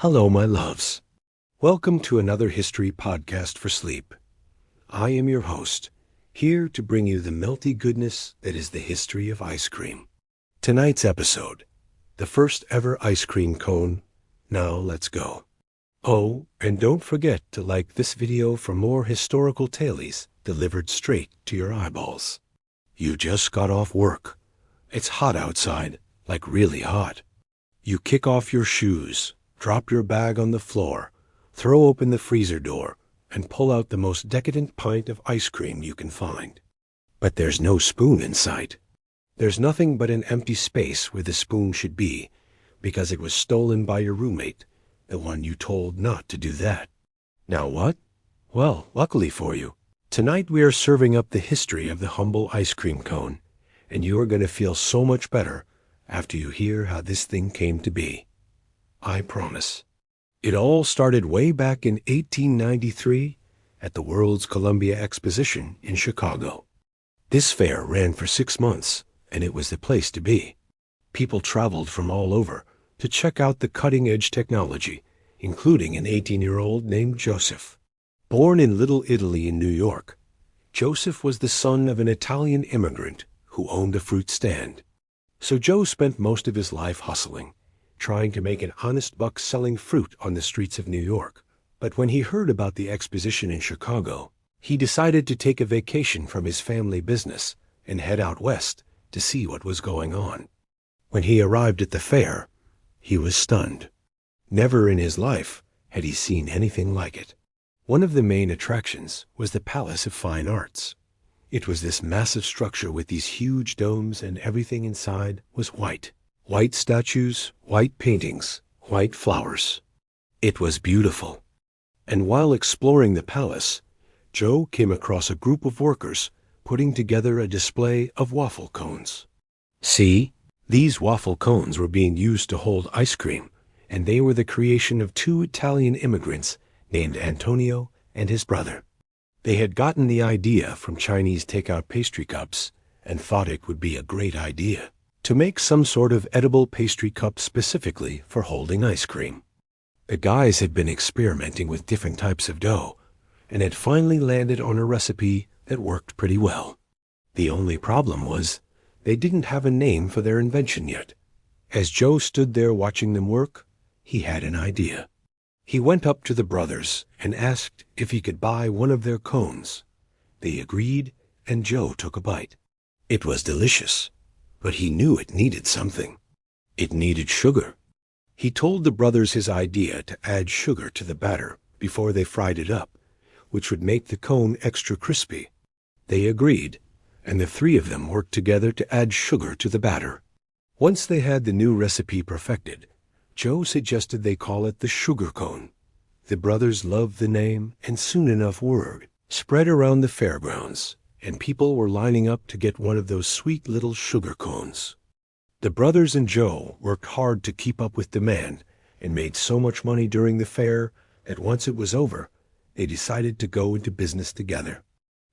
Hello, my loves. Welcome to another history podcast for sleep. I am your host, here to bring you the melty goodness that is the history of ice cream. Tonight's episode, the first ever ice cream cone. Now let's go. Oh, and don't forget to like this video for more historical tales delivered straight to your eyeballs. You just got off work. It's hot outside, like really hot. You kick off your shoes, drop your bag on the floor, throw open the freezer door, and pull out the most decadent pint of ice cream you can find. But there's no spoon in sight. There's nothing but an empty space where the spoon should be, because it was stolen by your roommate, the one you told not to do that. Now what? Well, luckily for you, tonight we are serving up the history of the humble ice cream cone, and you are going to feel so much better after you hear how this thing came to be. I promise. It all started way back in 1893 at the World's Columbia Exposition in Chicago. This fair ran for 6 months, and it was the place to be. People traveled from all over to check out the cutting-edge technology, including an 18-year-old named Joseph. Born in Little Italy in New York, Joseph was the son of an Italian immigrant who owned a fruit stand. So Joe spent most of his life hustling, trying to make an honest buck selling fruit on the streets of New York. But when he heard about the exposition in Chicago, he decided to take a vacation from his family business and head out west to see what was going on. When he arrived at the fair, he was stunned. Never in his life had he seen anything like it. One of the main attractions was the Palace of Fine Arts. It was this massive structure with these huge domes, and everything inside was white. White statues, white paintings, white flowers. It was beautiful. And while exploring the palace, Joe came across a group of workers putting together a display of waffle cones. See, these waffle cones were being used to hold ice cream, and they were the creation of 2 Italian immigrants named Antonio and his brother. They had gotten the idea from Chinese takeout pastry cups and thought it would be a great idea to make some sort of edible pastry cup specifically for holding ice cream. The guys had been experimenting with different types of dough and had finally landed on a recipe that worked pretty well. The only problem was they didn't have a name for their invention yet. As Joe stood there watching them work, he had an idea. He went up to the brothers and asked if he could buy one of their cones. They agreed, and Joe took a bite. It was delicious, but he knew it needed something. It needed sugar. He told the brothers his idea to add sugar to the batter before they fried it up, which would make the cone extra crispy. They agreed, and the 3 of them worked together to add sugar to the batter. Once they had the new recipe perfected, Joe suggested they call it the sugar cone. The brothers loved the name, and soon enough word spread around the fairgrounds, and people were lining up to get one of those sweet little sugar cones. The brothers and Joe worked hard to keep up with demand and made so much money during the fair that once it was over, they decided to go into business together.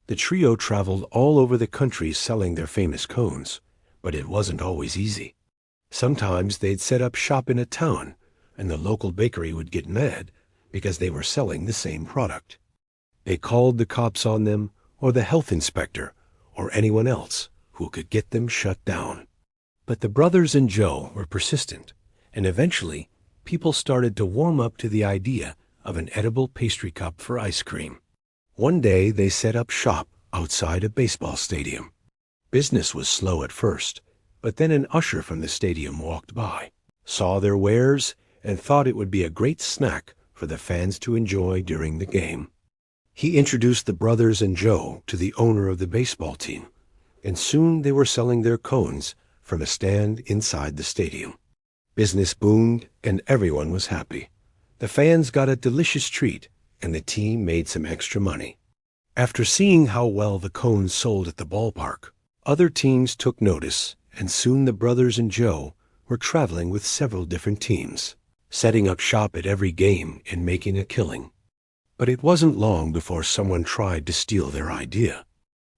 The trio traveled all over the country selling their famous cones, but it wasn't always easy. Sometimes they'd set up shop in a town, and the local bakery would get mad because they were selling the same product. They called the cops on them, or the health inspector, or anyone else who could get them shut down. But the brothers and Joe were persistent, and eventually people started to warm up to the idea of an edible pastry cup for ice cream. One day they set up shop outside a baseball stadium. Business was slow at first, but then an usher from the stadium walked by, saw their wares, and thought it would be a great snack for the fans to enjoy during the game. He introduced the brothers and Joe to the owner of the baseball team, and soon they were selling their cones from a stand inside the stadium. Business boomed, and everyone was happy. The fans got a delicious treat, and the team made some extra money. After seeing how well the cones sold at the ballpark, other teams took notice, and soon the brothers and Joe were traveling with several different teams, setting up shop at every game and making a killing. But it wasn't long before someone tried to steal their idea.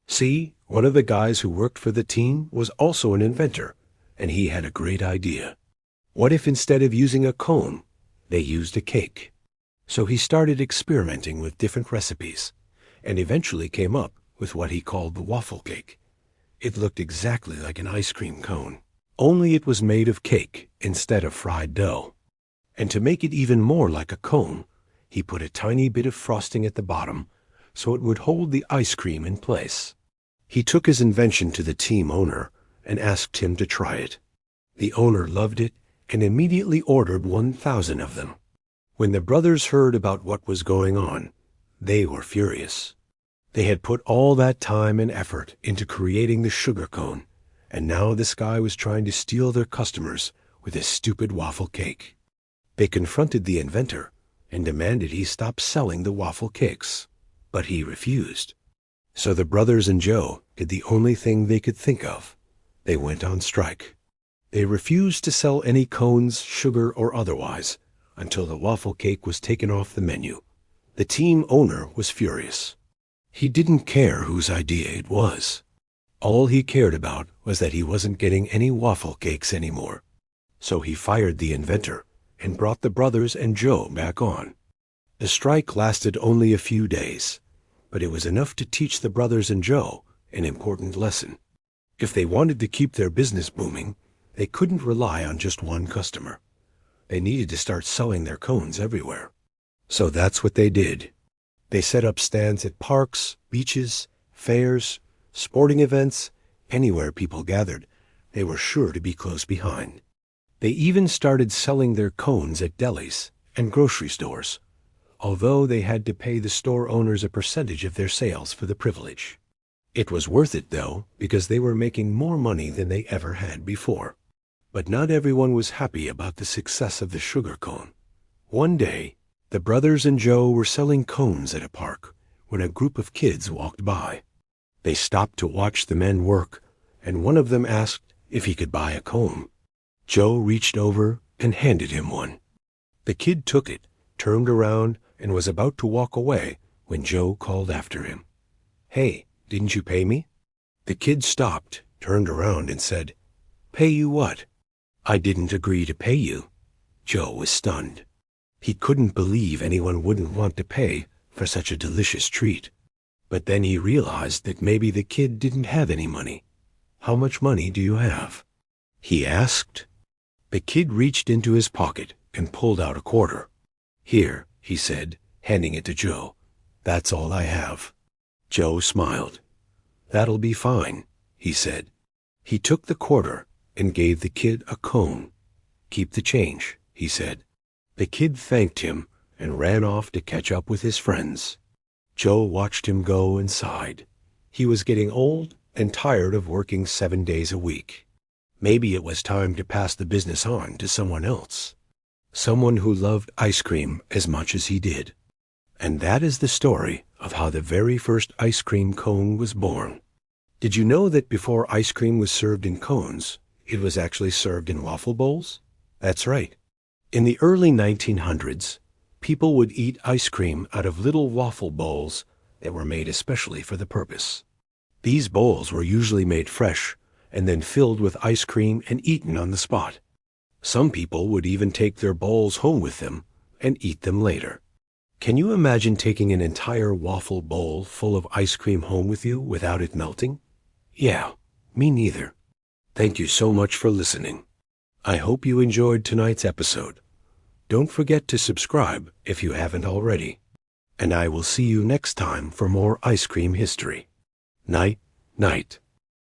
See, one of the guys who worked for the team was also an inventor, and he had a great idea. What if instead of using a cone, They used a cake. So he started experimenting with different recipes, and eventually came up with what he called the waffle cake. It looked exactly like an ice cream cone, only it was made of cake instead of fried dough. And to make it even more like a cone, he put a tiny bit of frosting at the bottom so it would hold the ice cream in place. He took his invention to the team owner and asked him to try it. The owner loved it and immediately ordered 1,000 of them. When the brothers heard about what was going on, they were furious. They had put all that time and effort into creating the sugar cone, and now this guy was trying to steal their customers with his stupid waffle cake. They confronted the inventor and demanded he stop selling the waffle cakes, but he refused. So the brothers and Joe did the only thing they could think of. They went on strike. They refused to sell any cones, sugar, or otherwise, until the waffle cake was taken off the menu. The team owner was furious. He didn't care whose idea it was. All he cared about was that he wasn't getting any waffle cakes anymore. So he fired the inventor and brought the brothers and Joe back on. The strike lasted only a few days, but it was enough to teach the brothers and Joe an important lesson. If they wanted to keep their business booming, they couldn't rely on just one customer. They needed to start selling their cones everywhere. So that's what they did. They set up stands at parks, beaches, fairs, sporting events, anywhere people gathered. They were sure to be close behind. They even started selling their cones at delis and grocery stores, although they had to pay the store owners a percentage of their sales for the privilege. It was worth it, though, because they were making more money than they ever had before. But not everyone was happy about the success of the sugar cone. One day, the brothers and Joe were selling cones at a park when a group of kids walked by. They stopped to watch the men work, and one of them asked if he could buy a cone. Joe reached over and handed him one. The kid took it, turned around, and was about to walk away when Joe called after him. "Hey, didn't you pay me?" The kid stopped, turned around, and said, "Pay you what?" "I didn't agree to pay you." Joe was stunned. He couldn't believe anyone wouldn't want to pay for such a delicious treat. But then he realized that maybe the kid didn't have any money. "How much money do you have?" he asked. The kid reached into his pocket and pulled out a quarter. "Here," he said, handing it to Joe. "That's all I have." Joe smiled. "That'll be fine," he said. He took the quarter and gave the kid a cone. "Keep the change," he said. The kid thanked him and ran off to catch up with his friends. Joe watched him go and sighed. He was getting old and tired of working 7 days a week. Maybe it was time to pass the business on to someone else. Someone who loved ice cream as much as he did. And that is the story of how the very first ice cream cone was born. Did you know that before ice cream was served in cones, it was actually served in waffle bowls? That's right. In the early 1900s, people would eat ice cream out of little waffle bowls that were made especially for the purpose. These bowls were usually made fresh and then filled with ice cream and eaten on the spot. Some people would even take their bowls home with them and eat them later. Can you imagine taking an entire waffle bowl full of ice cream home with you without it melting? Yeah, me neither. Thank you so much for listening. I hope you enjoyed tonight's episode. Don't forget to subscribe if you haven't already. And I will see you next time for more ice cream history. Night, night.